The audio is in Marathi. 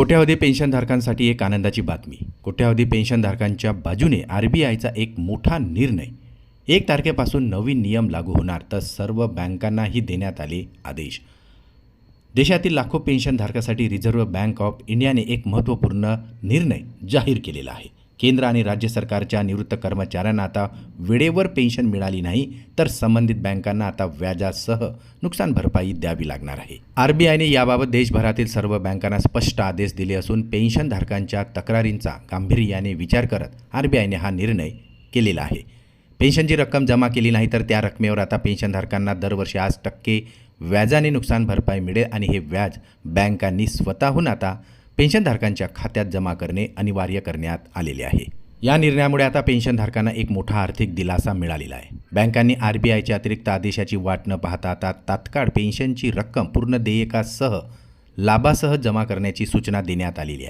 कोट्यावधी पेन्शनधारकांसाठी एक आनंदाची बातमी. कोट्यावधी पेन्शनधारकांच्या बाजूने आरबीआयचा एक मोठा निर्णय. 1 तारखेपासून नवीन नियम लागू होणार, तर सर्व बँकांनाही देण्यात आले आदेश. देशातील लाखो पेन्शनधारकांसाठी रिझर्व्ह बँक ऑफ इंडियाने एक महत्त्वपूर्ण निर्णय जाहीर केलेला आहे. केंद्र आणि राज्य सरकारच्या निवृत्त कर्मचाऱ्यांना आता वेळेवर पेन्शन मिळाली नाही, तर संबंधित बँकांना आता व्याजासह नुकसान भरपाई द्यावी लागणार आहे. आरबीआयने याबाबत देशभरातील सर्व बँकांना स्पष्ट आदेश दिले असून पेन्शनधारकांच्या तक्रारींचा गांभीर्याने विचार करत आरबीआयने हा निर्णय केलेला आहे. पेन्शनची रक्कम जमा केली नाही तर त्या रकमेवर आता पेन्शनधारकांना दरवर्षी 8% व्याजाने नुकसान भरपाई मिळेल आणि हे व्याज बँकांनी स्वतःहून आता पेन्शनधारकांच्या खात्यात जमा करणे अनिवार्य करण्यात आलेले आहे. या निर्णयामुळे आता पेन्शनधारकांना एक मोठा आर्थिक दिलासा मिळालेला आहे. बँकांनी आरबीआयच्या अतिरिक्त आदेशाची वाट न पाहता आता तात्काळ पेन्शनची रक्कम पूर्ण देयकासह लाभासह जमा करण्याची सूचना देण्यात आलेली आहे.